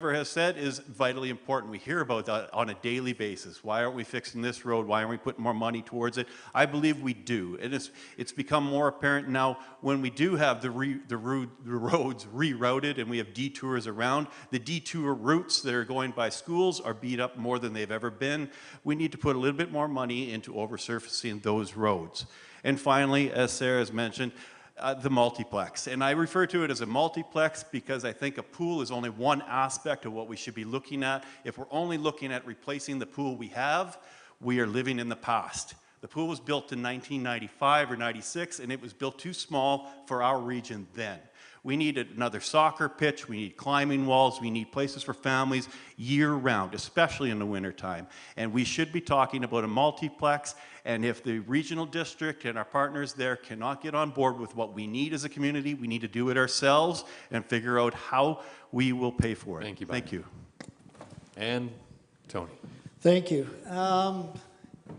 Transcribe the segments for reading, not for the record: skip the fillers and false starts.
has said is vitally important. We hear about that on a daily basis. Why aren't we fixing this road? Why aren't we putting more money towards it? I believe we do. And it's become more apparent now when we do have the roads rerouted and we have detours around. The detour routes that are going by schools are beat up more than they've ever been. We need to put a little bit more money into oversurfacing those roads. And finally, as Sarah has mentioned, the multiplex. And I refer to it as a multiplex because I think a pool is only one aspect of what we should be looking at. If we're only looking at replacing the pool we have, we are living in the past. The pool was built in 1995 or 96, and it was built too small for our region then. We need another soccer pitch, we need climbing walls, we need places for families year-round, especially in the wintertime. And we should be talking about a multiplex, and if the regional district and our partners there cannot get on board with what we need as a community, we need to do it ourselves and figure out how we will pay for it. Thank you, Byron. Thank you. And Tony. Thank you.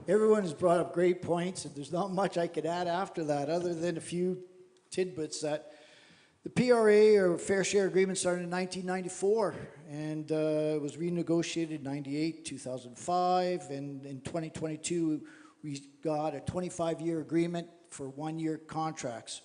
Everyone has brought up great points, and there's not much I could add after that other than a few tidbits that the PRA, or Fair Share Agreement, started in 1994, and it was renegotiated in 98, 2005, and in 2022 we got a 25-year agreement for one-year contracts.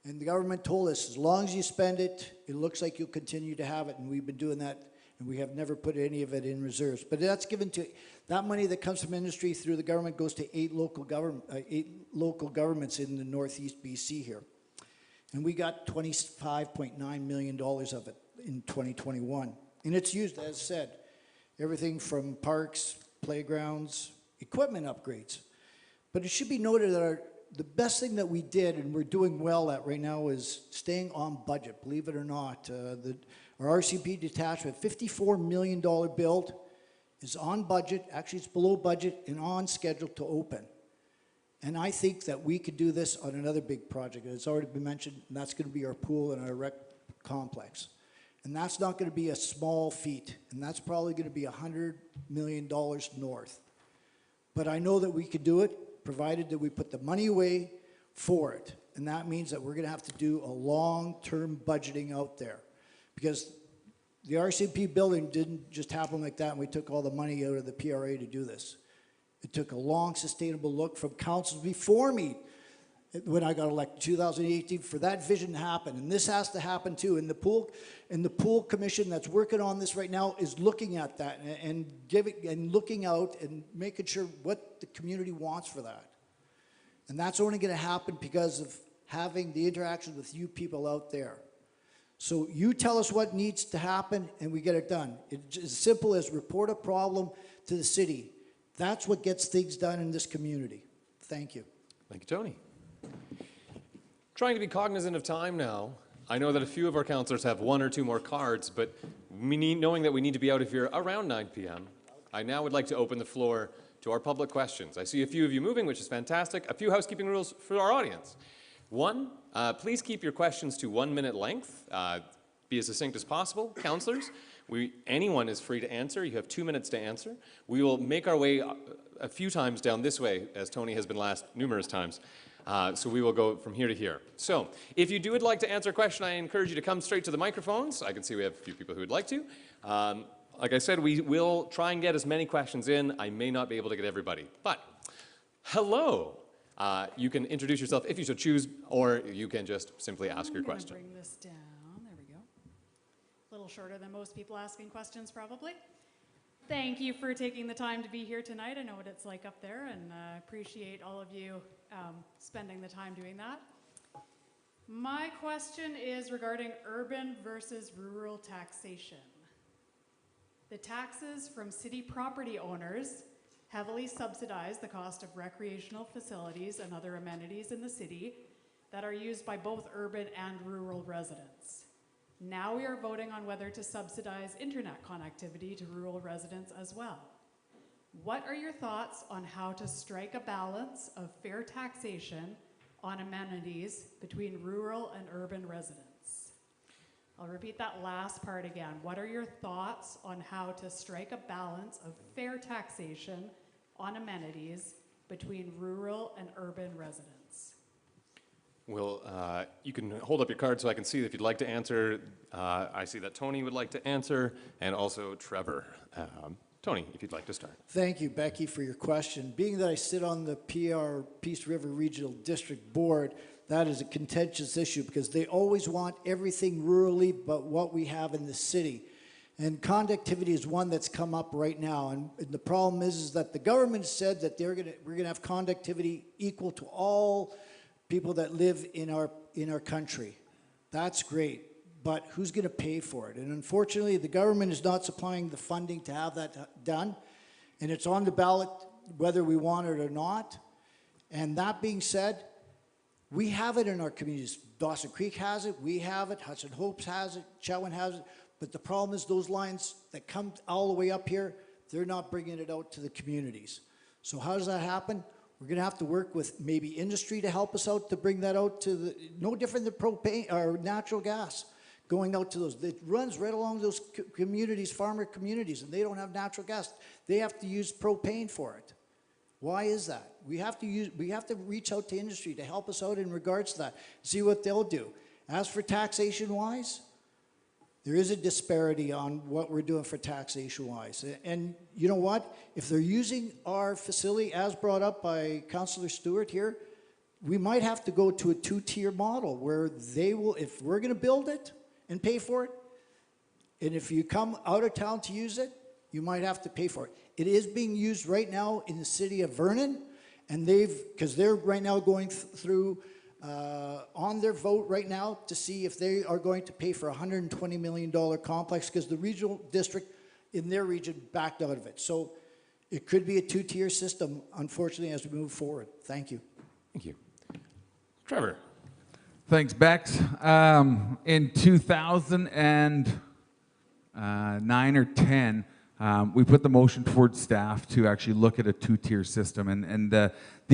And the government told us, as long as you spend it, it looks like you'll continue to have it, and we've been doing that, and we have never put any of it in reserves. But that's given to, that money that comes from industry through the government goes to eight local governments in the Northeast BC here. And we got $25.9 million of it in 2021. And it's used, as said, everything from parks, playgrounds, equipment upgrades. But it should be noted that the best thing that we did, and we're doing well at right now, is staying on budget, believe it or not. Our RCP detachment, $54 million build, is on budget. Actually, it's below budget and on schedule to open. And I think that we could do this on another big project. It's already been mentioned, and that's going to be our pool and our rec complex. And that's not going to be a small feat, and that's probably going to be $100 million north. But I know that we could do it, provided that we put the money away for it. And that means that we're going to have to do a long-term budgeting out there. Because the RCP building didn't just happen like that, and we took all the money out of the PRA to do this. It took a long, sustainable look from councils before me when I got elected, 2018, for that vision to happen. And this has to happen too. And the pool commission that's working on this right now is looking at that and looking out and making sure what the community wants for that. And that's only going to happen because of having the interaction with you people out there. So you tell us what needs to happen and we get it done. It's as simple as report a problem to the city. That's what gets things done in this community. Thank you. Thank you, Tony. Trying to be cognizant of time now. I know that a few of our councillors have one or two more cards, but knowing that we need to be out of here around 9 p.m., I now would like to open the floor to our public questions. I see a few of you moving, which is fantastic. A few housekeeping rules for our audience. One, please keep your questions to 1 minute length. Be as succinct as possible. Councillors, anyone is free to answer. You have 2 minutes to answer. We will make our way a few times down this way, as Tony has been last numerous times. So we will go from here to here. So if you would like to answer a question, I encourage you to come straight to the microphones. I can see we have a few people who would like to. Like I said, we will try and get as many questions in. I may not be able to get everybody. But hello. You can introduce yourself if you so choose, or you can just simply ask your question. Bring this down. There we go. A little shorter than most people asking questions, probably. Thank you for taking the time to be here tonight. I know what it's like up there, and appreciate all of you spending the time doing that. My question is regarding urban versus rural taxation. The taxes from city property owners heavily subsidize the cost of recreational facilities and other amenities in the city that are used by both urban and rural residents. Now we are voting on whether to subsidize internet connectivity to rural residents as well. What are your thoughts on how to strike a balance of fair taxation on amenities between rural and urban residents? I'll repeat that last part again. What are your thoughts on how to strike a balance of fair taxation on amenities between rural and urban residents? Well, you can hold up your card so I can see if you'd like to answer. I see that Tony would like to answer, and also Trevor. Tony, if you'd like to start. Thank you, Becky, for your question. Being that I sit on the PR Peace River Regional District Board, that is a contentious issue because they always want everything rurally but what we have in the city. And conductivity is one that's come up right now. And the problem is that the government said that we're gonna have conductivity equal to all people that live in our country. That's great. But who's going to pay for it? And unfortunately, the government is not supplying the funding to have that done. And it's on the ballot whether we want it or not. And that being said, we have it in our communities. Dawson Creek has it, we have it, Hudson Hopes has it, Chetwynd has it. But the problem is those lines that come all the way up here, they're not bringing it out to the communities. So how does that happen? We're going to have to work with maybe industry to help us out to bring that out to the, no different than propane or natural gas. Going out to those, it runs right along those communities, farmer communities, and they don't have natural gas. They have to use propane for it. Why is that? We have to reach out to industry to help us out in regards to that, see what they'll do. As for taxation-wise, there is a disparity on what we're doing for taxation-wise. And you know what? If they're using our facility, as brought up by Councillor Stewart here, we might have to go to a two-tier model where they will, if we're going to build it, and pay for it. And if you come out of town to use it, you might have to pay for it. It is being used right now in the city of Vernon, and because they're right now going through on their vote right now to see if they are going to pay for a $120 million complex because the regional district in their region backed out of it. So it could be a two-tier system, unfortunately, as we move forward. Thank you. Thank you. Trevor. Thanks, Bex. In 2009 or 10, we put the motion towards staff to actually look at a two-tier system. And the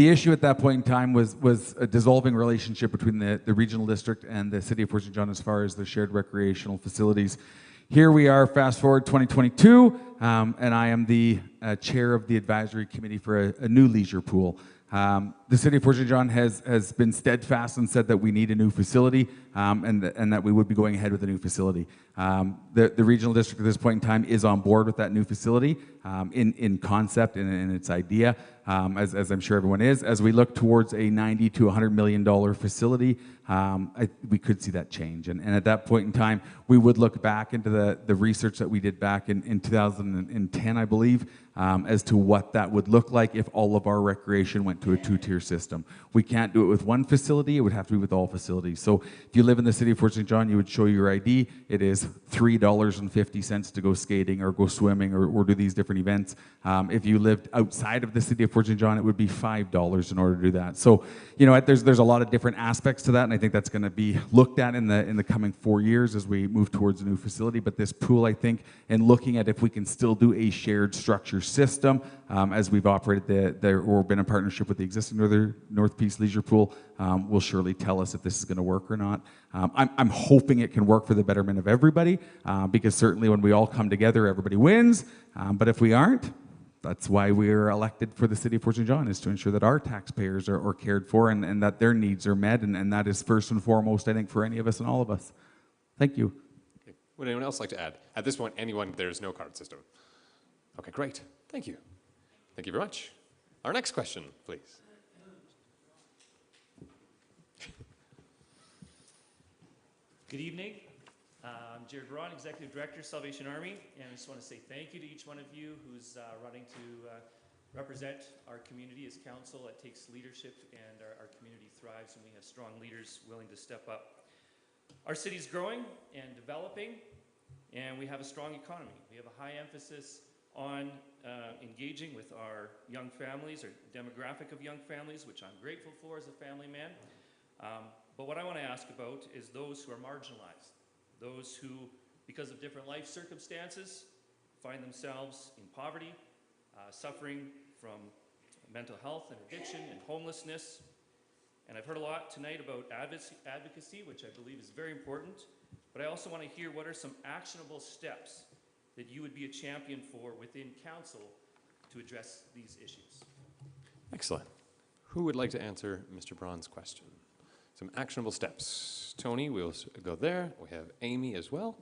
issue at that point in time was a dissolving relationship between the regional district and the city of Fort St. John as far as the shared recreational facilities. Here we are, fast forward 2022, and I am the chair of the advisory committee for a new leisure pool. The city of Fort St. John has been steadfast and said that we need a new facility and that we would be going ahead with a new facility. The regional district at this point in time is on board with that new facility in concept and in its idea, as I'm sure everyone is. As we look towards a $90 to $100 million facility, we could see that change. And at that point in time, we would look back into the research that we did back in 2010, I believe, as to what that would look like if all of our recreation went to a two-tier system. We can't do it with one facility, it would have to be with all facilities. So if you live in the city of Fort St. John, you would show your ID. It is $3.50 to go skating or go swimming or do these different events. If you lived outside of the city of Fort St. John, it would be $5 in order to do that. So, you know, there's a lot of different aspects to that, and I think that's going to be looked at in the coming 4 years as we move towards a new facility. But this pool, I think, and looking at if we can still do a shared structure system, as we've operated or been in partnership with the existing North Peace Leisure Pool, will surely tell us if this is going to work or not. I'm hoping it can work for the betterment of everybody, because certainly when we all come together, everybody wins. But if we aren't, that's why we're elected for the city of Fort St. John, is to ensure that our taxpayers are cared for and that their needs are met. And that is first and foremost, I think, for any of us and all of us. Thank you. Okay. Would anyone else like to add? At this point, there's no card system. Okay, great. Thank you. Thank you very much. Our next question, please. Good evening. I'm Jared Braun, Executive Director, Salvation Army, and I just want to say thank you to each one of you who's running to represent our community as council. It takes leadership, and our community thrives when we have strong leaders willing to step up. Our city's growing and developing, and we have a strong economy. We have a high emphasis on engaging with our young families, or demographic of young families, which I'm grateful for as a family man. But what I want to ask about is those who are marginalized, those who, because of different life circumstances, find themselves in poverty, suffering from mental health and addiction and homelessness. And I've heard a lot tonight about advocacy, which I believe is very important, but I also want to hear what are some actionable steps that you would be a champion for within council to address these issues. Excellent. Who would like to answer Mr. Braun's question? some actionable steps. Tony, we'll go there. We have Amy as well.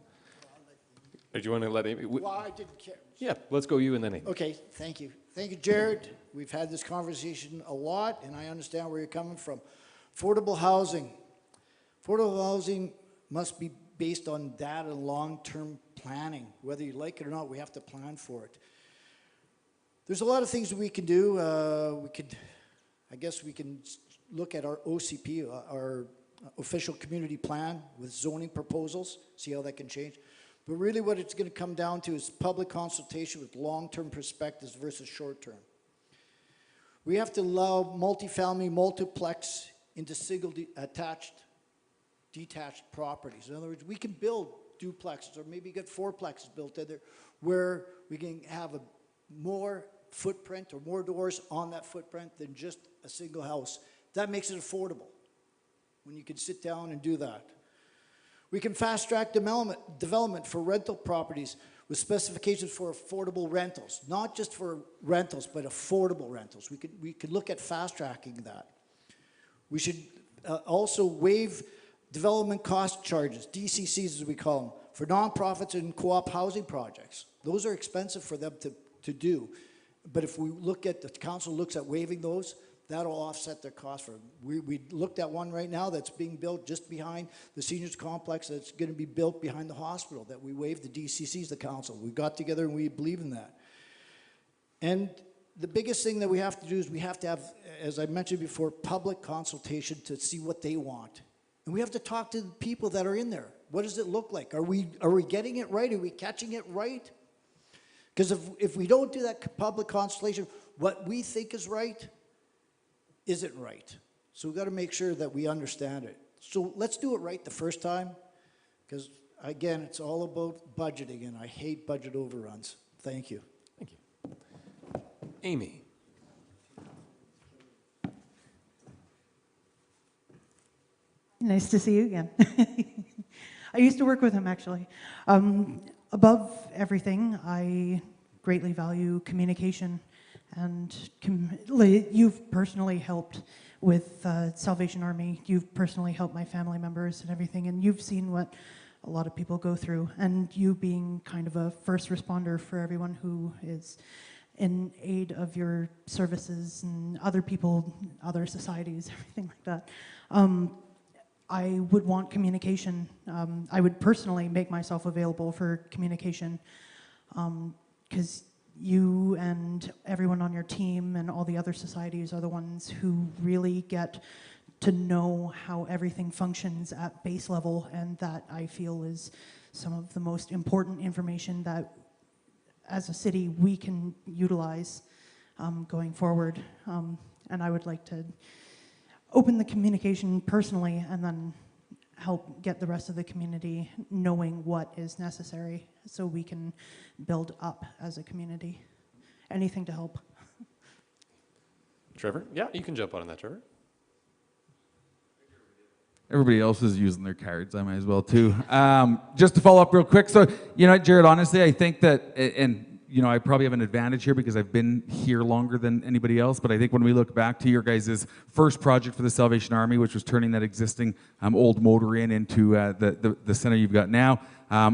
Or do you want to let Amy? Well, I didn't care. Yeah, let's go you and then Amy. Okay, thank you. Thank you, Jared. We've had this conversation a lot, and I understand where you're coming from. Affordable housing. Affordable housing must be based on data and long-term planning. Whether you like it or not, we have to plan for it. There's a lot of things that we can do. I guess we can look at our OCP, our official community plan with zoning proposals, see how that can change. But really what it's going to come down to is public consultation with long-term perspectives versus short-term. We have to allow multifamily, multiplex into single detached properties. In other words, we can build duplexes or maybe get fourplexes built in there where we can have a more footprint or more doors on that footprint than just a single house. That makes it affordable when you can sit down and do that. We can fast track development for rental properties with specifications for affordable rentals, not just for rentals, but affordable rentals. We could look at fast tracking that. We should also waive development cost charges, DCCs as we call them, for nonprofits and co-op housing projects. Those are expensive for them to do. But if we look at, the council looks at waiving those, that'll offset their cost for them. We looked at one right now that's being built just behind the seniors complex that's going to be built behind the hospital, that we waived the DCCs, the council. We got together and we believe in that. And the biggest thing that we have to do is we have to have, as I mentioned before, public consultation to see what they want. And we have to talk to the people that are in there. What does it look like? Are we getting it right? Are we catching it right? Because if we don't do that public consultation, what we think is right isn't right. So we've got to make sure that we understand it. So let's do it right the first time, because again, it's all about budgeting, and I hate budget overruns. Thank you. Thank you. Amy. Nice to see you again. I used to work with him, actually. Above everything, I greatly value communication, and you've personally helped with Salvation Army. You've personally helped my family members and everything, and you've seen what a lot of people go through, and you being kind of a first responder for everyone who is in aid of your services and other people, other societies, everything like that. I would want communication. I would personally make myself available for communication, because you and everyone on your team and all the other societies are the ones who really get to know how everything functions at base level, and that I feel is some of the most important information that as a city we can utilize going forward. And I would like to open the communication personally and then help get the rest of the community knowing what is necessary so we can build up as a community. Anything to help. Trevor? Yeah, you can jump on that, Trevor. Everybody else is using their cards. I might as well too. Just to follow up real quick. So, you know, Jared, honestly, I think that, and you know, I probably have an advantage here because I've been here longer than anybody else, but I think when we look back to your guys' first project for the Salvation Army, which was turning that existing old motor inn into the center you've got now,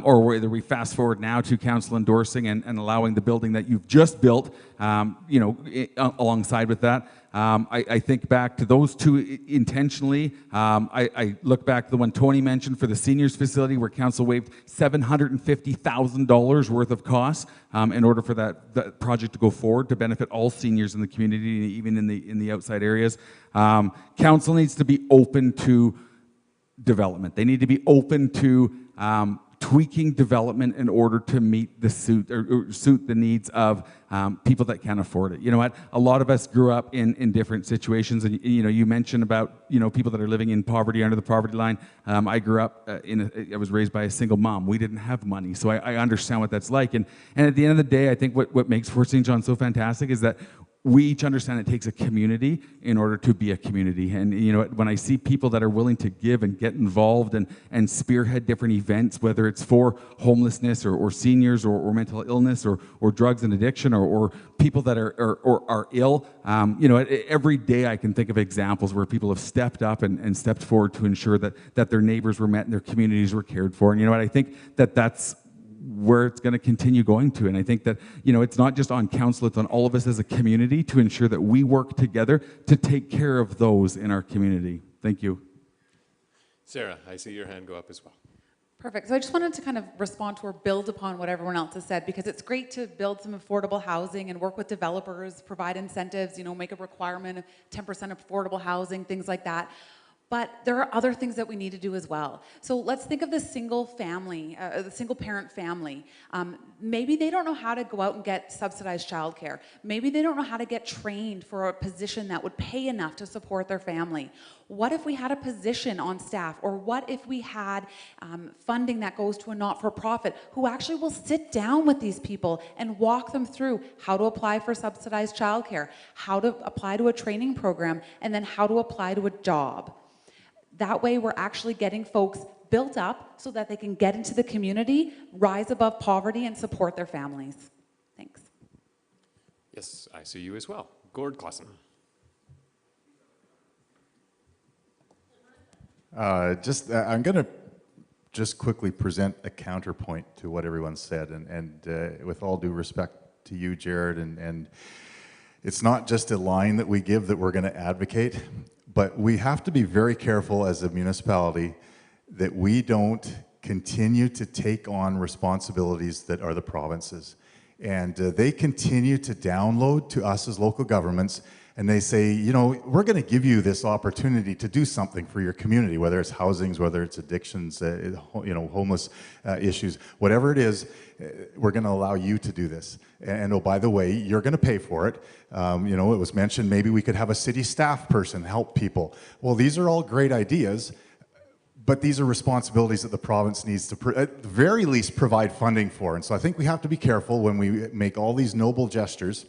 or whether we fast forward now to council endorsing and allowing the building that you've just built, you know, alongside with that. I think back to those two intentionally. I look back to the one Tony mentioned for the seniors facility where council waived $750,000 worth of costs in order for that project to go forward to benefit all seniors in the community, even in the outside areas. Council needs to be open to development. They need to be open to tweaking development in order to meet the suit the needs of people that can't afford it. You know what? A lot of us grew up in different situations, and you know, you mentioned about, you know, people that are living in poverty, under the poverty line. I grew up I was raised by a single mom. We didn't have money, so I understand what that's like. And at the end of the day, I think what makes Fort St. John so fantastic is that we each understand it takes a community in order to be a community. And you know, when I see people that are willing to give and get involved and spearhead different events, whether it's for homelessness or seniors or mental illness or drugs and addiction or people that are ill, you know, every day I can think of examples where people have stepped up and stepped forward to ensure that their neighbors were met and their communities were cared for. And you know what, I think that's where it's going to continue going to. And I think that, you know, it's not just on council, it's on all of us as a community to ensure that we work together to take care of those in our community. Thank you. Sarah, I see your hand go up as well. Perfect. So I just wanted to kind of respond to or build upon what everyone else has said, because it's great to build some affordable housing and work with developers, provide incentives, you know, make a requirement of 10% affordable housing, things like that. But there are other things that we need to do as well. So let's think of the single family, the single parent family. Maybe they don't know how to go out and get subsidized childcare. Maybe they don't know how to get trained for a position that would pay enough to support their family. What if we had a position on staff, or what if we had funding that goes to a not-for-profit who actually will sit down with these people and walk them through how to apply for subsidized childcare, how to apply to a training program, and then how to apply to a job. That way we're actually getting folks built up so that they can get into the community, rise above poverty, and support their families. Thanks. Yes, I see you as well. Gord Klassen. I'm going to just quickly present a counterpoint to what everyone said, and with all due respect to you, Jared, and it's not just a line that we give that we're going to advocate, but we have to be very careful as a municipality that we don't continue to take on responsibilities that are the province's. And they continue to download to us as local governments, and they say, you know, we're going to give you this opportunity to do something for your community, whether it's housings, whether it's addictions, you know, homeless issues, whatever it is, we're going to allow you to do this. And oh, by the way, you're going to pay for it. You know, it was mentioned maybe we could have a city staff person help people. Well, these are all great ideas, but these are responsibilities that the province needs to, at the very least, provide funding for. And so I think we have to be careful when we make all these noble gestures.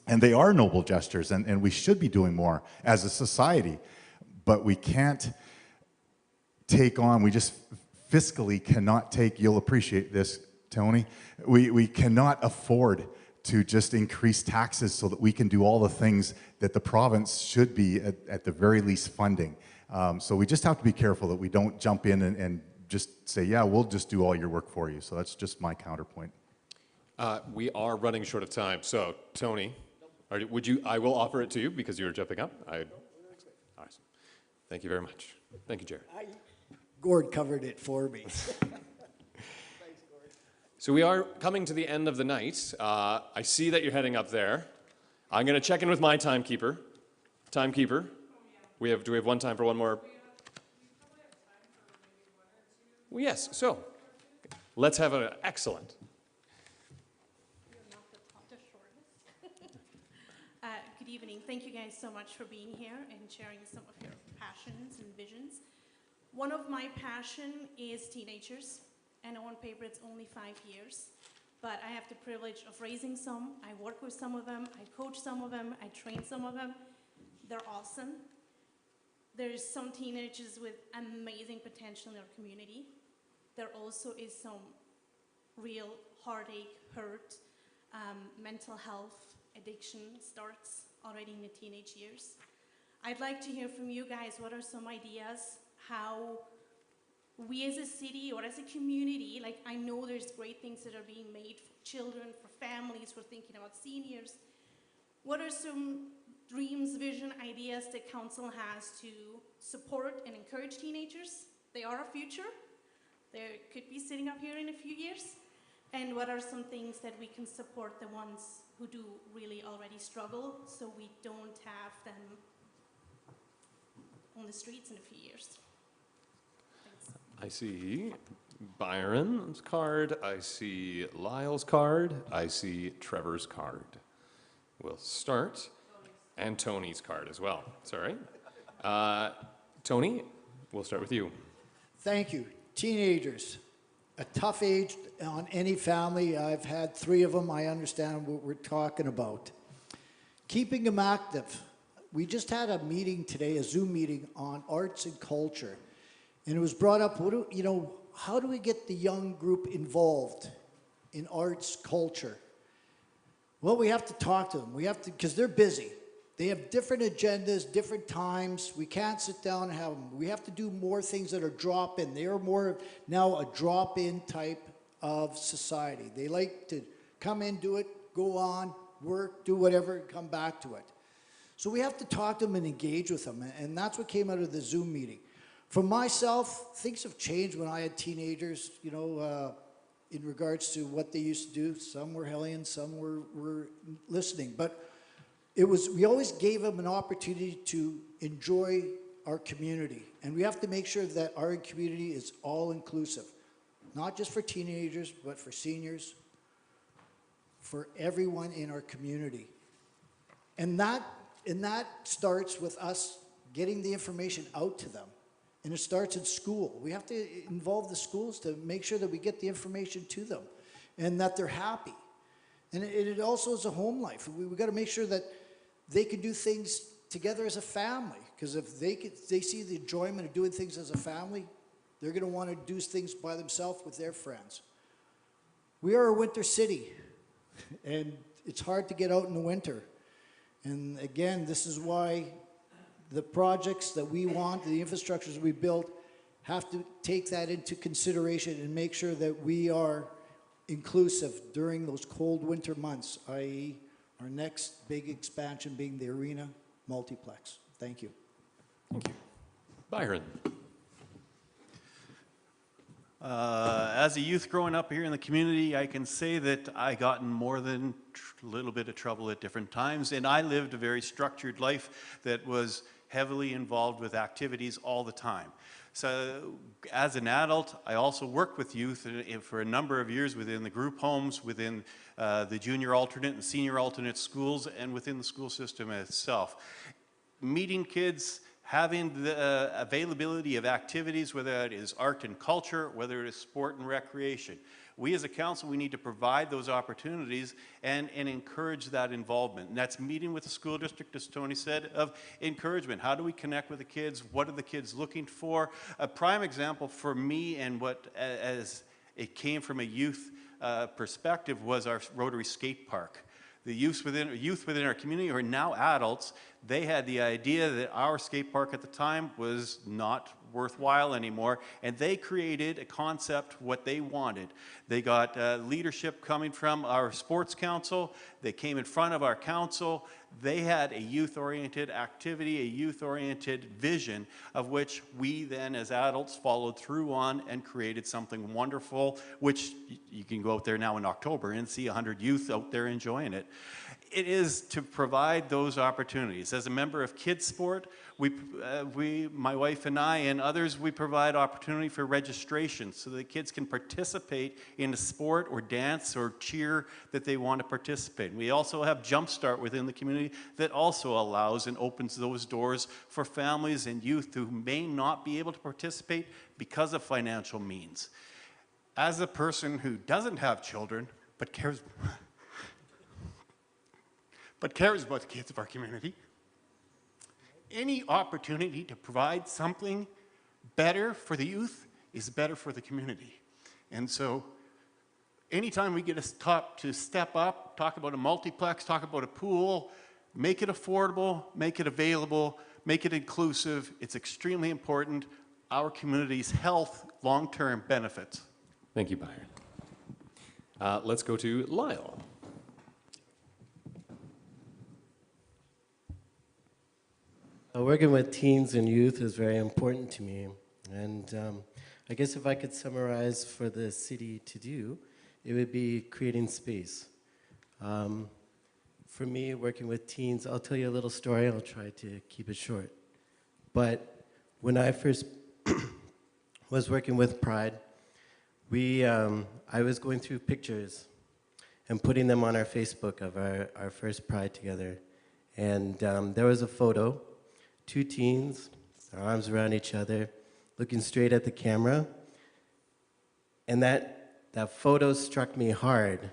And they are noble gestures, and we should be doing more as a society. But we can't take on, we just fiscally cannot take, you'll appreciate this, Tony, we cannot afford to just increase taxes so that we can do all the things that the province should be, at the very least, funding. So we just have to be careful that we don't jump in and just say, yeah, we'll just do all your work for you. So that's just my counterpoint. We are running short of time, so Tony, would you? I will offer it to you because you're jumping up. All right. Thank you very much. Thank you, Jared. Gord covered it for me. So we are coming to the end of the night. I see that you're heading up there. I'm going to check in with my timekeeper. Timekeeper, do we have one time for one more? Well, yes. So let's have an excellent. Good evening. Thank you guys so much for being here and sharing some of your passions and visions. One of my passion is teenagers, and on paper it's only 5 years, but I have the privilege of raising some. I work with some of them, I coach some of them, I train some of them. They're awesome. There's some teenagers with amazing potential in our community. There also is some real heartache, hurt, mental health, addiction starts already in the teenage years. I'd like to hear from you guys, what are some ideas how we as a city or as a community, like I know there's great things that are being made for children, for families, for thinking about seniors. What are some dreams, vision, ideas that council has to support and encourage teenagers? They are our future. They could be sitting up here in a few years. And what are some things that we can support the ones who do really already struggle so we don't have them on the streets in a few years? Thanks. I see Byron's card. I see Lyle's card. I see Trevor's card. We'll start. And Tony's card as well. Sorry. Tony, we'll start with you. Thank you. Teenagers, a tough age on any family. I've had 3 of them. I understand what we're talking about. keeping them active. We just had a meeting today, a Zoom meeting on arts and culture. And it was brought up, how do we get the young group involved in arts, culture? Well, we have to talk to them. We have to, because they're busy. They have different agendas, different times. We can't sit down and have them. We have to do more things that are drop-in. They are more now a drop-in type of society. They like to come in, do it, go on, work, do whatever, and come back to it. So we have to talk to them and engage with them. And that's what came out of the Zoom meeting. For myself, things have changed when I had teenagers, in regards to what they used to do. Some were hellions, some were listening. But we always gave them an opportunity to enjoy our community. And we have to make sure that our community is all inclusive. Not just for teenagers, but for seniors, for everyone in our community. And that starts with us getting the information out to them. And it starts in school. We have to involve the schools to make sure that we get the information to them and that they're happy. And it also is a home life. We've got to make sure that they can do things together as a family. Because if they see the enjoyment of doing things as a family, they're going to want to do things by themselves with their friends. We are a winter city, and it's hard to get out in the winter. And again, this is why the projects that we want, the infrastructures we build, have to take that into consideration and make sure that we are inclusive during those cold winter months, i.e. our next big expansion being the arena multiplex. Thank you. Thank you. Byron. As a youth growing up here in the community, I can say that I got in more than a little bit of trouble at different times, and I lived a very structured life that was heavily involved with activities all the time. So as an adult, I also worked with youth for a number of years within the group homes, within the junior alternate and senior alternate schools, and within the school system itself. Meeting kids, having the availability of activities, whether it is art and culture, whether it is sport and recreation. We as a council, we need to provide those opportunities and encourage that involvement. And that's meeting with the school district, as Tony said, of encouragement. How do we connect with the kids? What are the kids looking for? A prime example for me and what, as it came from a youth perspective, was our Rotary Skate Park. The youth within our community who are now adults, they had the idea that our skate park at the time was not worthwhile anymore, and they created a concept what they wanted. They got leadership coming from our sports council. They came in front of our council. They had a youth-oriented activity, a youth-oriented vision of which we then as adults followed through on and created something wonderful, which you can go out there now in October and see 100 youth out there enjoying it. It is to provide those opportunities. As a member of Kids Sport, my wife and I and others, we provide opportunity for registration so that kids can participate in a sport or dance or cheer that they want to participate in. We also have Jumpstart within the community that also allows and opens those doors for families and youth who may not be able to participate because of financial means. As a person who doesn't have children but cares about the kids of our community, any opportunity to provide something better for the youth is better for the community. And so anytime we get a to step up, talk about a multiplex, talk about a pool, make it affordable, make it available, make it inclusive, it's extremely important. Our community's health, long-term benefits. Thank you, Byron. Let's go to Lyle. Working with teens and youth is very important to me. And I guess if I could summarize for the city to do, it would be creating space. For me, working with teens, I'll tell you a little story. I'll try to keep it short. But when I first was working with Pride, I was going through pictures and putting them on our Facebook of our first Pride together. And there was a photo, 2 teens, their arms around each other, looking straight at the camera. And that photo struck me hard.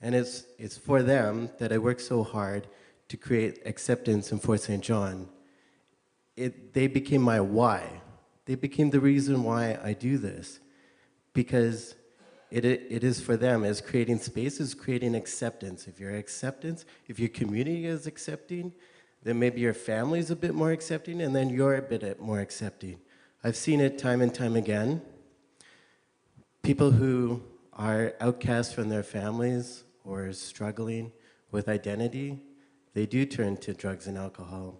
And it's for them that I work so hard to create acceptance in Fort St. John. They became my why. They became the reason why I do this. Because it is for them as creating spaces, creating acceptance. If your community is accepting, then maybe your family is a bit more accepting, and then you're a bit more accepting. I've seen it time and time again. People who are outcast from their families or struggling with identity, they do turn to drugs and alcohol.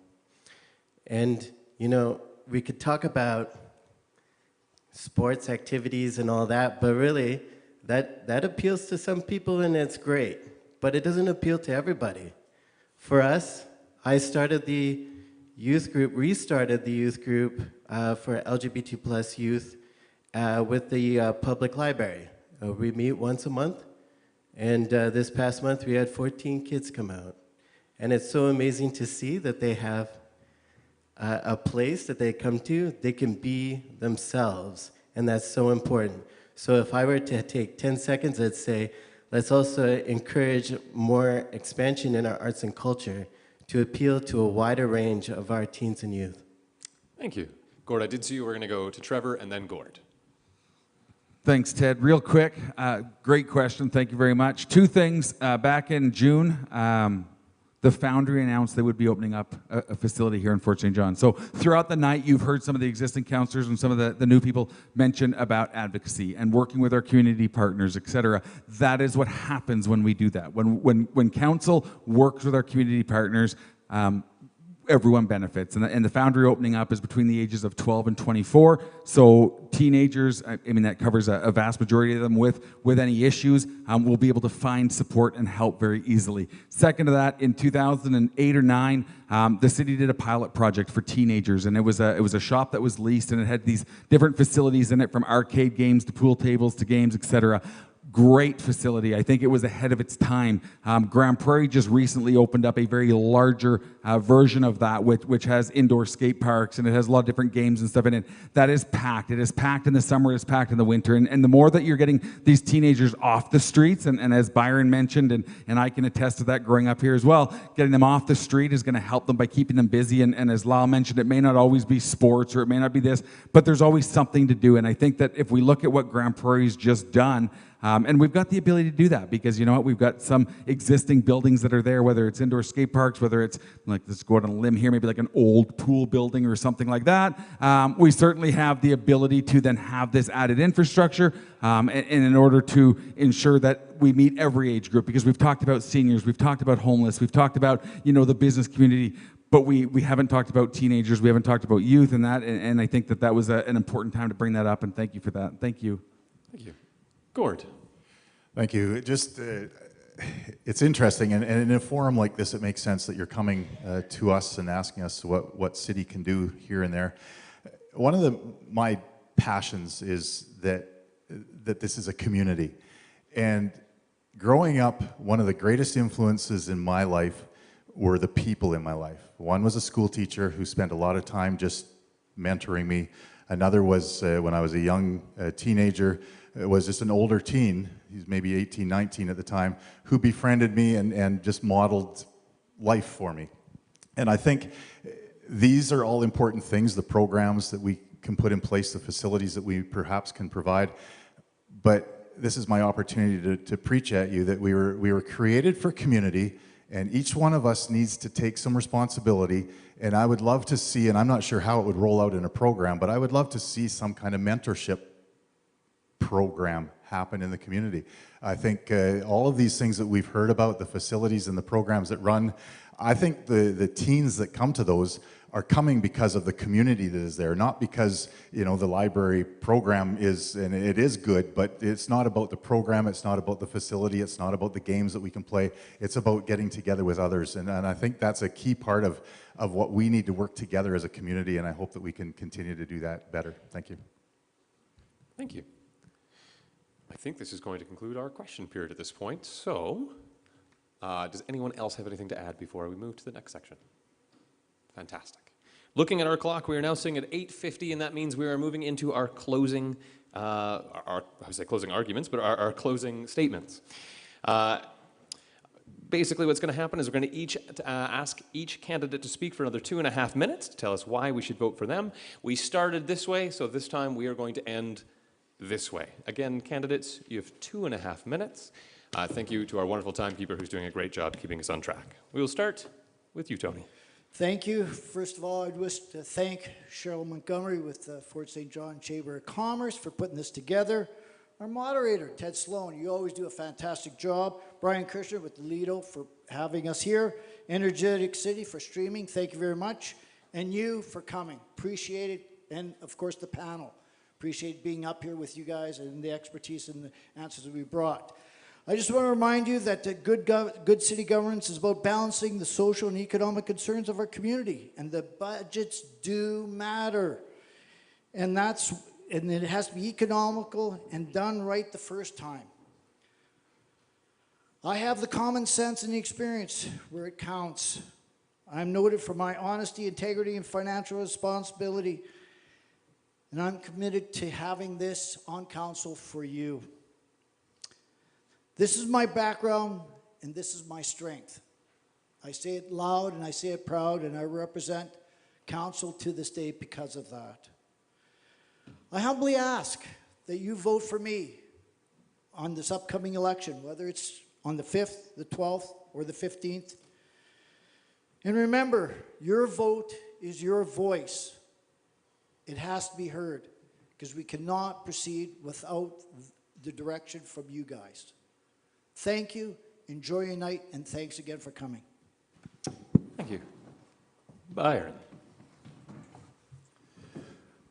And, you know, we could talk about sports activities and all that, but really, that appeals to some people and it's great, but it doesn't appeal to everybody. For us, I started the youth group, restarted the youth group for LGBT plus youth with the public library. We meet once a month, and this past month we had 14 kids come out. And it's so amazing to see that they have a place that they come to, they can be themselves, and that's so important. So if I were to take 10 seconds, I'd say, let's also encourage more expansion in our arts and culture to appeal to a wider range of our teens and youth. Thank you. Gord, I did see you were going to go to Trevor and then Gord. Thanks, Ted. Real quick, great question. Thank you very much. Two things. Back in June, the Foundry announced they would be opening up a facility here in Fort St. John. So throughout the night, you've heard some of the existing counselors and some of the new people mention about advocacy and working with our community partners, et cetera. That is what happens when we do that. When council works with our community partners, everyone benefits. And the Foundry opening up is between the ages of 12 and 24. So teenagers, I mean, that covers a vast majority of them with any issues, will be able to find support and help very easily. Second to that, in 2008 or 9, the city did a pilot project for teenagers, and it was a shop that was leased, and it had these different facilities in it, from arcade games to pool tables to games, etc. Great facility. I think it was ahead of its time. Grand Prairie just recently opened up a very larger version of that, which has indoor skate parks, and it has a lot of different games and stuff in it. That is packed. It is packed in the summer, it is packed in the winter. And the more that you're getting these teenagers off the streets, and as Byron mentioned, and I can attest to that growing up here as well, getting them off the street is going to help them by keeping them busy. And as Lyle mentioned, it may not always be sports, or it may not be this, but there's always something to do. And I think that if we look at what Grand Prairie's just done, and we've got the ability to do that because, you know what, we've got some existing buildings that are there, whether it's indoor skate parks, whether it's, like, let's go out on a limb here, maybe like an old pool building or something like that. We certainly have the ability to then have this added infrastructure, and in order to ensure that we meet every age group, because we've talked about seniors, we've talked about homeless, we've talked about, you know, the business community, but we haven't talked about teenagers, we haven't talked about youth and that, and I think that was an important time to bring that up, and thank you for that. Thank you. Thank you. Gord. Thank you. Just, it's interesting, and in a forum like this, it makes sense that you're coming to us and asking us what city can do here and there. One of my passions is that this is a community. And growing up, one of the greatest influences in my life were the people in my life. One was a school teacher who spent a lot of time just mentoring me. Another was when I was a young teenager, was just an older teen, he's maybe 18, 19 at the time, who befriended me and just modeled life for me. And I think these are all important things, the programs that we can put in place, the facilities that we perhaps can provide. But this is my opportunity to preach at you that we were created for community, and each one of us needs to take some responsibility. And I would love to see, and I'm not sure how it would roll out in a program, but I would love to see some kind of mentorship program happen in the community. I think all of these things that we've heard about, the facilities and the programs that run, I think the teens that come to those are coming because of the community that is there, not because, you know, the library program is, and it is good, but it's not about the program, it's not about the facility, it's not about the games that we can play, it's about getting together with others. And I think that's a key part of what we need to work together as a community, and I hope that we can continue to do that better. Thank you. Thank you. I think this is going to conclude our question period at this point. So, does anyone else have anything to add before we move to the next section? Fantastic. Looking at our clock, we are now sitting at 8:50, and that means we are moving into our closing, I would say closing arguments, but our closing statements. Basically, what's going to happen is we're going to ask each candidate to speak for another 2.5 minutes to tell us why we should vote for them. We started this way, so this time we are going to end this way. Again, candidates, you have 2.5 minutes. Thank you to our wonderful timekeeper who's doing a great job keeping us on track. We will start with you, Tony. Thank you. First of all, I'd wish to thank Cheryl Montgomery with the Fort St. John Chamber of Commerce for putting this together. Our moderator, Ted Sloan, you always do a fantastic job. Brian Kirshner with the Lido for having us here. Energetic City for streaming, thank you very much. And you for coming, appreciate it. And of course the panel, appreciate being up here with you guys and the expertise and the answers that we brought. I just want to remind you that the good city governance is about balancing the social and economic concerns of our community. And the budgets do matter. And it has to be economical and done right the first time. I have the common sense and the experience where it counts. I'm noted for my honesty, integrity, and financial responsibility. And I'm committed to having this on council for you. This is my background, and this is my strength. I say it loud, and I say it proud, and I represent council to this day because of that. I humbly ask that you vote for me on this upcoming election, whether it's on the 5th, the 12th, or the 15th. And remember, your vote is your voice. It has to be heard, because we cannot proceed without the direction from you guys. Thank you, enjoy your night, and thanks again for coming. Thank you. Byron.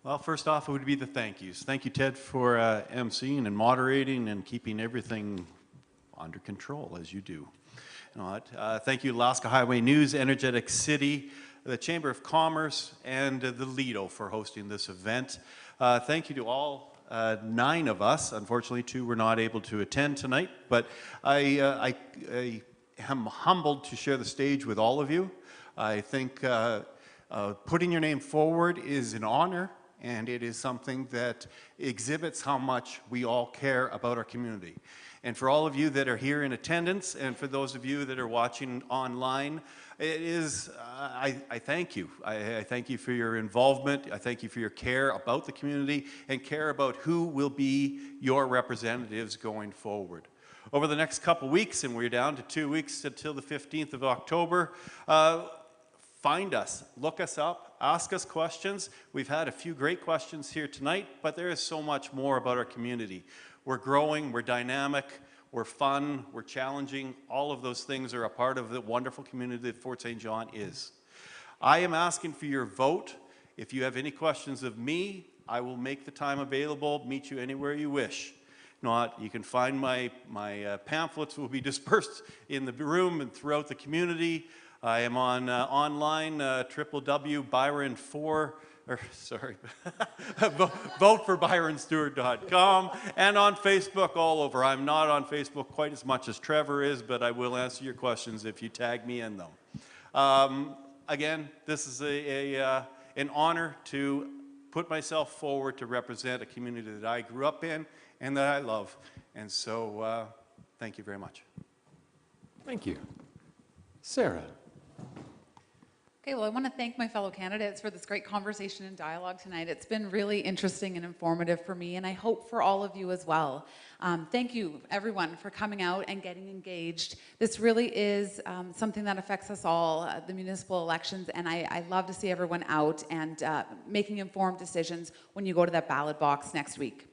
Well, first off, it would be the thank yous. Thank you, Ted, for emceeing and moderating and keeping everything under control, as you do. Thank you, Alaska Highway News, Energetic City, the Chamber of Commerce, and the Lido for hosting this event. Thank you to all 9 of us. Unfortunately, 2 were not able to attend tonight, but I am humbled to share the stage with all of you. I think putting your name forward is an honor, and it is something that exhibits how much we all care about our community. And for all of you that are here in attendance, and for those of you that are watching online, I thank you. I thank you for your involvement. I thank you for your care about the community and care about who will be your representatives going forward. Over the next couple weeks, and we're down to 2 weeks until the 15th of October, find us, look us up, ask us questions. We've had a few great questions here tonight, but there is so much more about our community. We're growing, we're dynamic, we're fun, we're challenging. All of those things are a part of the wonderful community that Fort St. John is. I am asking for your vote. If you have any questions of me, I will make the time available, meet you anywhere you wish. Not, you can find my pamphlets will be dispersed in the room and throughout the community. I am on online, voteforbyronstewart.com, and on Facebook all over. I'm not on Facebook quite as much as Trevor is, but I will answer your questions if you tag me in them. Again, this is an honor to put myself forward to represent a community that I grew up in and that I love. And so, thank you very much. Thank you. Sarah. Okay, well, I want to thank my fellow candidates for this great conversation and dialogue tonight. It's been really interesting and informative for me, and I hope for all of you as well. Thank you, everyone, for coming out and getting engaged. This really is something that affects us all, the municipal elections, and I love to see everyone out and making informed decisions when you go to that ballot box next week.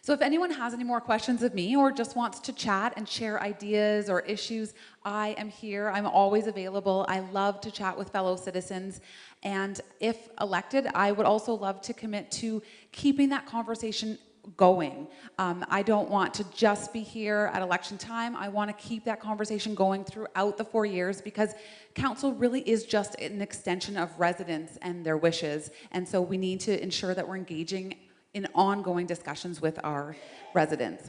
So if anyone has any more questions of me or just wants to chat and share ideas or issues, I am here. I'm always available. I love to chat with fellow citizens. And if elected, I would also love to commit to keeping that conversation going. I don't want to just be here at election time. I want to keep that conversation going throughout the 4 years, because council really is just an extension of residents and their wishes. And so we need to ensure that we're engaging in ongoing discussions with our residents.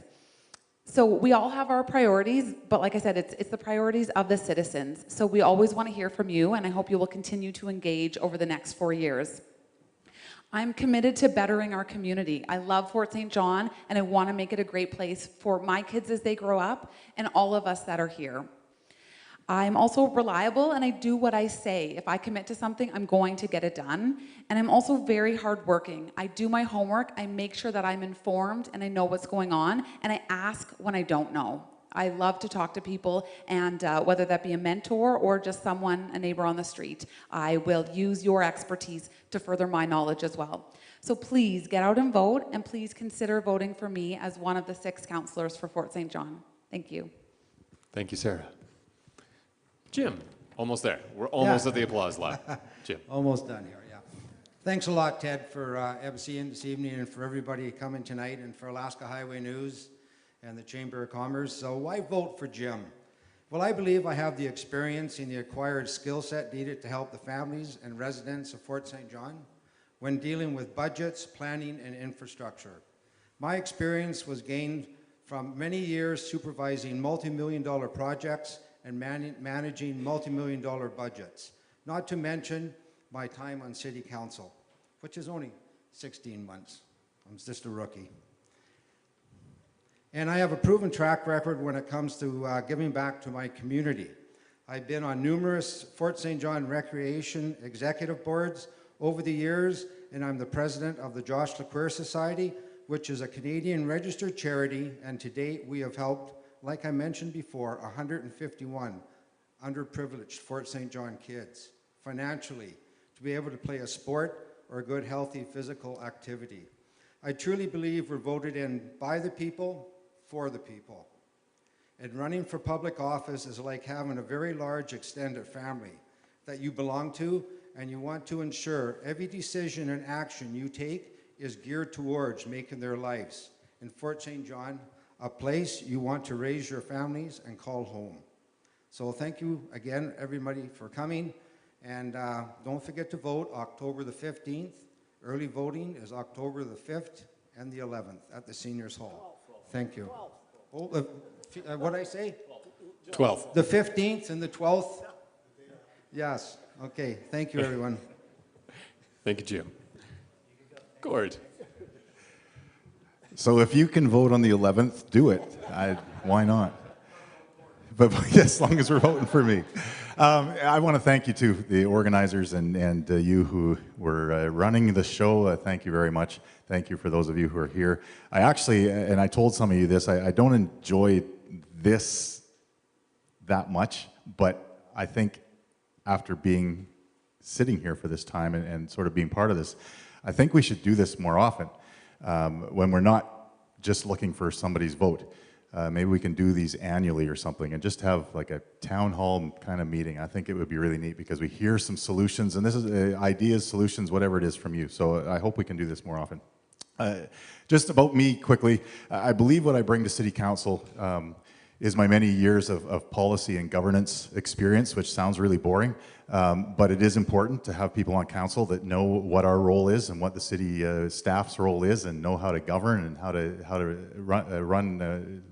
So we all have our priorities, but like I said, it's the priorities of the citizens. So we always want to hear from you, and I hope you will continue to engage over the next 4 years. I'm committed to bettering our community. I love Fort St. John, and I want to make it a great place for my kids as they grow up and all of us that are here. I'm also reliable and I do what I say. If I commit to something, I'm going to get it done. And I'm also very hardworking. I do my homework, I make sure that I'm informed and I know what's going on, and I ask when I don't know. I love to talk to people, and whether that be a mentor or just someone, a neighbor on the street, I will use your expertise to further my knowledge as well. So please get out and vote, and please consider voting for me as one of the 6 councillors for Fort St. John. Thank you. Thank you, Sarah. Jim, almost there. We're almost Yeah. at the applause line. Jim. Almost done here, yeah. Thanks a lot, Ted, for emceeing this evening and for everybody coming tonight and for Alaska Highway News and the Chamber of Commerce. So why vote for Jim? Well, I believe I have the experience and the acquired skill set needed to help the families and residents of Fort St. John when dealing with budgets, planning, and infrastructure. My experience was gained from many years supervising multi-million-dollar projects and managing multi-million-dollar budgets, not to mention my time on City Council, which is only 16 months. I'm just a rookie. And I have a proven track record when it comes to giving back to my community. I've been on numerous Fort St. John Recreation executive boards over the years, and I'm the president of the Josh LeQuire Society, which is a Canadian registered charity, and to date we have helped, like I mentioned before, 151 underprivileged Fort St. John kids financially to be able to play a sport or a good, healthy physical activity. I truly believe we're voted in by the people, for the people. And running for public office is like having a very large extended family that you belong to, and you want to ensure every decision and action you take is geared towards making their lives in Fort St. John a place you want to raise your families and call home. So thank you again, everybody, for coming. And don't forget to vote October the 15th. Early voting is October the 5th and the 11th at the Seniors Hall. Thank you. Oh, what did I say? 12th. The 15th and the 12th? Yes. Okay. Thank you, everyone. Thank you, Jim. Gord. So if you can vote on the 11th, do it. Why not? But as long as we're voting for me. I want to thank you to the organizers and you who were running the show. Thank you very much. Thank you for those of you who are here. I actually, and I told some of you this, I don't enjoy this that much, but I think after sitting here for this time and sort of being part of this, I think we should do this more often when we're not just looking for somebody's vote. Maybe we can do these annually or something and just have like a town hall kind of meeting. I think it would be really neat because we hear some solutions, and this is ideas, solutions, whatever it is from you. So I hope we can do this more often. Just about me quickly, I believe what I bring to City Council is my many years of policy and governance experience, which sounds really boring, but it is important to have people on council that know what our role is and what the city staff's role is and know how to govern and how to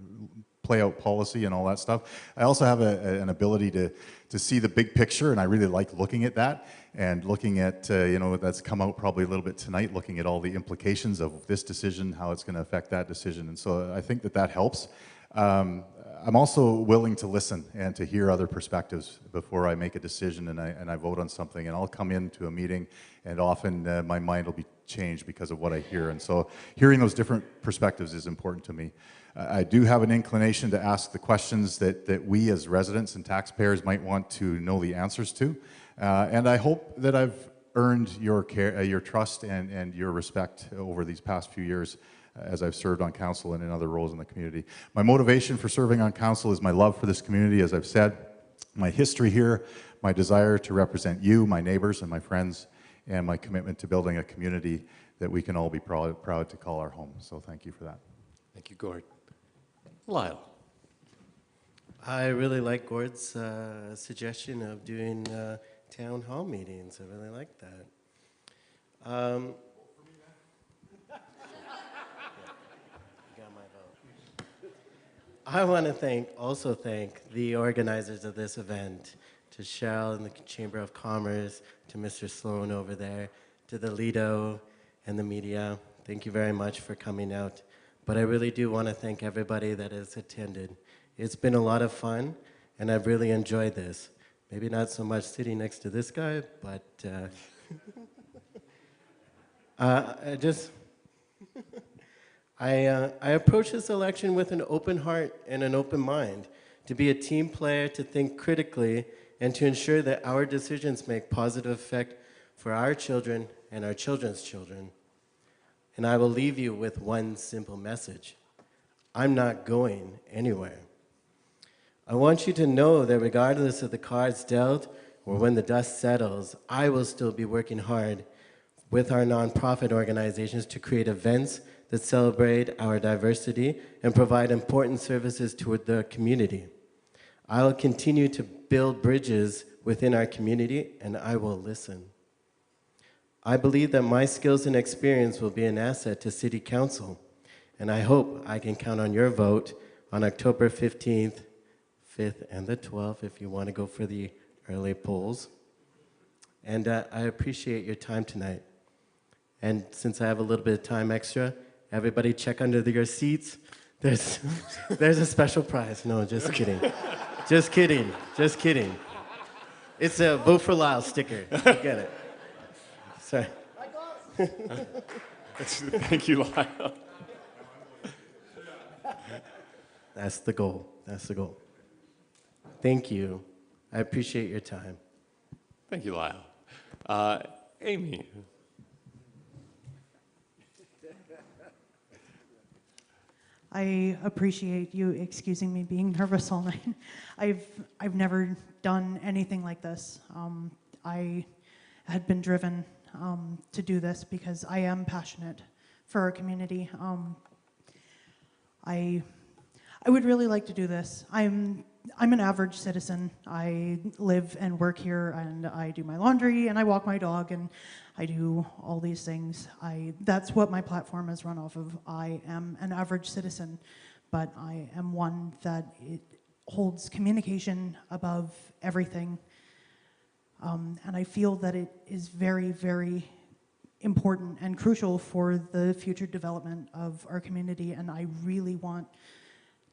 play out policy and all that stuff. I also have an ability to see the big picture, and I really like looking at that and looking at, that's come out probably a little bit tonight, looking at all the implications of this decision, how it's going to affect that decision. And so I think that helps. I'm also willing to listen and to hear other perspectives before I make a decision and I vote on something. And I'll come into a meeting and often my mind will be changed because of what I hear. And so hearing those different perspectives is important to me. I do have an inclination to ask the questions that we as residents and taxpayers might want to know the answers to. And I hope that I've earned your trust and your respect over these past few years as I've served on council and in other roles in the community. My motivation for serving on council is my love for this community, as I've said, my history here, my desire to represent you, my neighbors and my friends, and my commitment to building a community that we can all be proud to call our home. So thank you for that. Thank you, Gord. Lyle. I really like Gord's suggestion of doing town hall meetings. I really like that. You got my vote. I want to also thank the organizers of this event, to Cheryl and the Chamber of Commerce, to Mr. Sloan over there, to the Lido and the media. Thank you very much for coming out. But I really do want to thank everybody that has attended. It's been a lot of fun, and I've really enjoyed this. Maybe not so much sitting next to this guy, but I approach this election with an open heart and an open mind, to be a team player, to think critically, and to ensure that our decisions make positive effect for our children and our children's children. And I will leave you with one simple message. I'm not going anywhere. I want you to know that regardless of the cards dealt or when the dust settles, I will still be working hard with our nonprofit organizations to create events that celebrate our diversity and provide important services to the community. I will continue to build bridges within our community, and I will listen. I believe that my skills and experience will be an asset to City Council, and I hope I can count on your vote on October 15th, 5th, and the 12th if you want to go for the early polls. And I appreciate your time tonight. And since I have a little bit of time extra, everybody check under your seats. There's a special prize. No, just kidding. Just kidding. Just kidding. It's a Vote for Lyle sticker. You get it. Sorry. Thank you, Lyle. That's the goal. That's the goal. Thank you. I appreciate your time. Thank you, Lyle. Amy. I appreciate you excusing me being nervous all night. I've never done anything like this. I had been driven to do this because I am passionate for our community. I would really like to do this. I'm an average citizen. I live and work here, and I do my laundry, and I walk my dog, and I do all these things. That's what my platform is run off of. I am an average citizen, but I am one that it holds communication above everything. And I feel that it is very, very important and crucial for the future development of our community, and I really want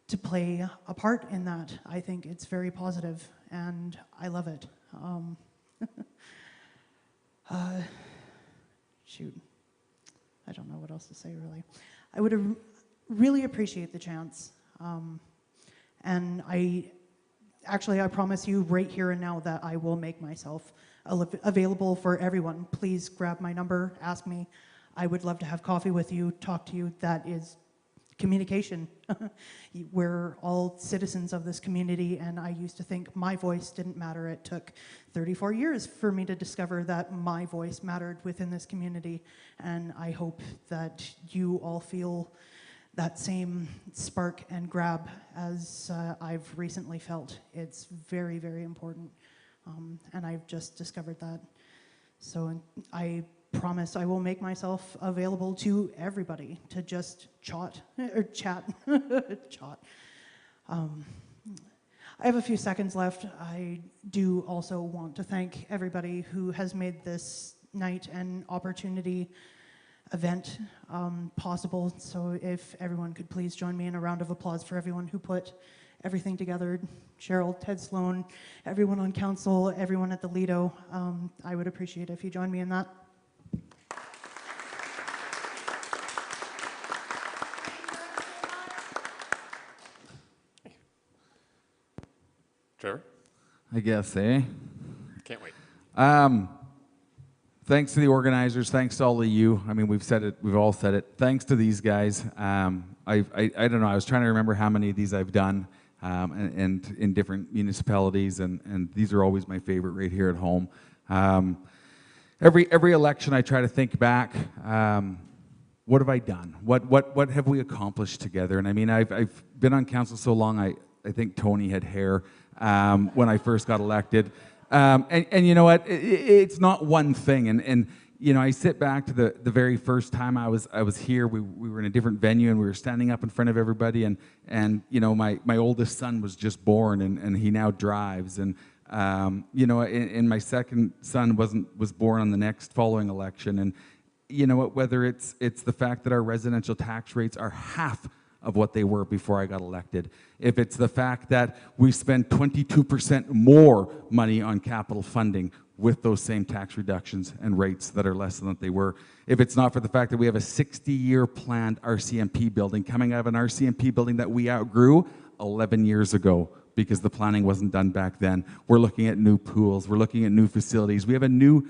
to play a part in that. I think it's very positive, and I love it. Shoot, I don't know what else to say, really. I would really appreciate the chance, and I promise you right here and now that I will make myself available for everyone. Please grab my number, ask me. I would love to have coffee with you, talk to you. That is communication. We're all citizens of this community, and I used to think my voice didn't matter. It took 34 years for me to discover that my voice mattered within this community, and I hope that you all feel that same spark and grab as I've recently felt. It's very, very important, and I've just discovered that. So I promise I will make myself available to everybody to just chat. I have a few seconds left. I do also want to thank everybody who has made this night and opportunity event possible. So if everyone could please join me in a round of applause for everyone who put everything together. Cheryl, Ted Sloan, everyone on council, everyone at the Lido. I would appreciate it if you join me in that. Trevor? I guess, eh? Can't wait. Thanks to the organizers. Thanks to all of you. I mean, we've said it. We've all said it. Thanks to these guys. I don't know. I was trying to remember how many of these I've done, and in different municipalities, and these are always my favorite right here at home. Every election, I try to think back. What have I done? What have we accomplished together? And I mean, I've been on council so long. I think Tony had hair when I first got elected. And you know what? It's not one thing. And you know, I sit back to the very first time I was here. We were in a different venue, and we were standing up in front of everybody. And you know, my oldest son was just born, and he now drives. And you know, and my second son was born on the next following election. And you know what? Whether it's the fact that our residential tax rates are half of what they were before I got elected. If it's the fact that we spend 22% more money on capital funding with those same tax reductions and rates that are less than what they were. If it's not for the fact that we have a 60-year planned RCMP building coming out of an RCMP building that we outgrew 11 years ago because the planning wasn't done back then. We're looking at new pools. We're looking at new facilities. We have a new,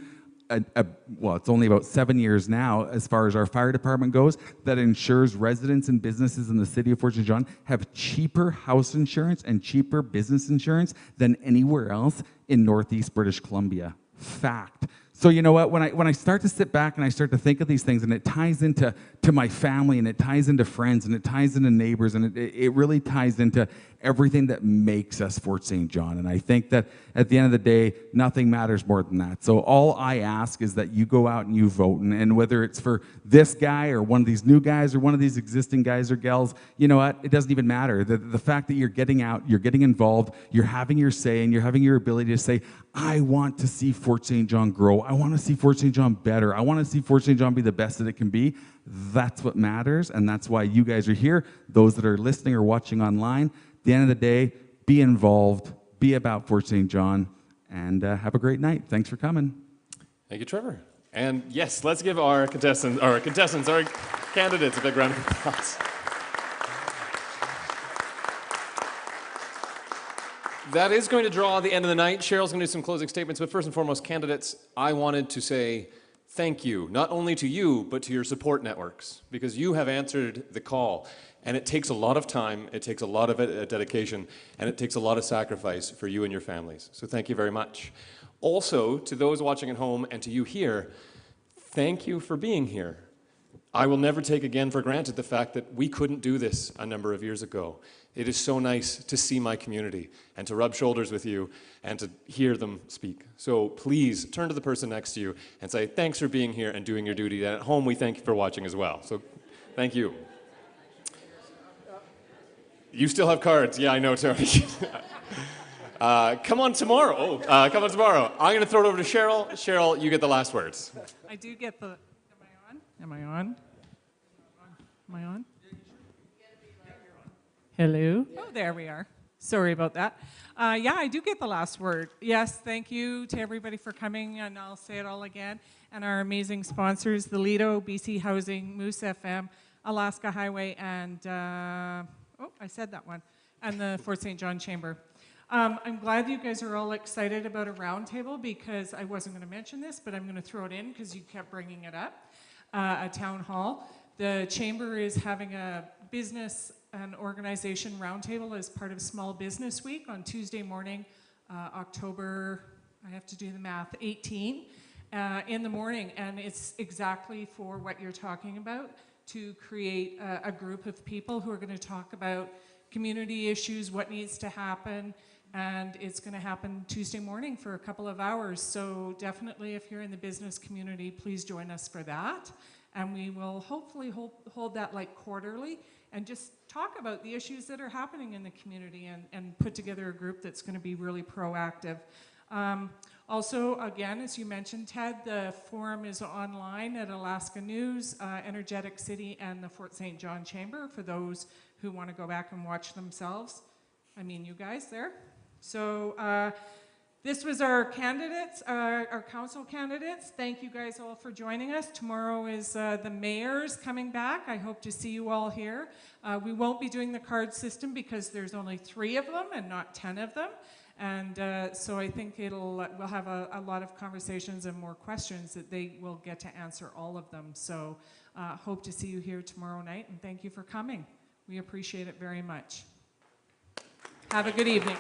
well, it's only about 7 years now as far as our fire department goes, that ensures residents and businesses in the city of Fort St. John have cheaper house insurance and cheaper business insurance than anywhere else in Northeast British Columbia. Fact. So you know what, when I start to sit back and I start to think of these things, and it ties into my family, and it ties into friends, and it ties into neighbors, and it really ties into everything that makes us Fort St. John. And I think that at the end of the day, nothing matters more than that. So all I ask is that you go out and you vote, and whether it's for this guy or one of these new guys or one of these existing guys or gals, you know what, it doesn't even matter. The fact that you're getting out, you're getting involved, you're having your say, and you're having your ability to say, I want to see Fort St. John grow. I want to see Fort St. John better. I want to see Fort St. John be the best that it can be. That's what matters, and that's why you guys are here. Those that are listening or watching online, at the end of the day, be involved, be about Fort St. John, and have a great night. Thanks for coming. Thank you, Trevor. And yes, let's give our candidates, a big round of applause. That is going to draw the end of the night. Cheryl's going to do some closing statements, but first and foremost, candidates, I wanted to say thank you, not only to you, but to your support networks, because you have answered the call. And it takes a lot of time, it takes a lot of dedication, and it takes a lot of sacrifice for you and your families. So thank you very much. Also, to those watching at home and to you here, thank you for being here. I will never take again for granted the fact that we couldn't do this a number of years ago. It is so nice to see my community and to rub shoulders with you and to hear them speak. So please turn to the person next to you and say, thanks for being here and doing your duty. And at home, we thank you for watching as well. So thank you. You still have cards. Yeah, I know, Tony. Come on tomorrow. Come on tomorrow. I'm going to throw it over to Cheryl. Cheryl, you get the last words. I do get the... Am I on? Am I on? Hello? Oh, there we are. Sorry about that. Yeah, I do get the last word. Yes, thank you to everybody for coming, and I'll say it all again. And our amazing sponsors, the Lido, BC Housing, Moose FM, Alaska Highway, and, oh, I said that one, and the Fort St. John Chamber. I'm glad you guys are all excited about a roundtable, because I wasn't going to mention this, but I'm going to throw it in because you kept bringing it up. A town hall. The Chamber is having a business and organization roundtable as part of Small Business Week on Tuesday morning, October, I have to do the math, 18, in the morning. And it's exactly for what you're talking about, to create a group of people who are going to talk about community issues, what needs to happen, and it's going to happen Tuesday morning for a couple of hours. So definitely, if you're in the business community, please join us for that. And we will hopefully hold that like quarterly and just talk about the issues that are happening in the community, and put together a group that's going to be really proactive. Also, again, as you mentioned, Ted, the forum is online at Alaska News, Energetic City, and the Fort St. John Chamber for those who want to go back and watch themselves. I mean, you guys there. So this was our candidates, our council candidates. Thank you guys all for joining us. Tomorrow is the mayor's coming back. I hope to see you all here. We won't be doing the card system because there's only 3 of them and not 10 of them. And so I think we'll have a lot of conversations and more questions that they will get to answer all of them. So hope to see you here tomorrow night, and thank you for coming. We appreciate it very much. Have a good evening.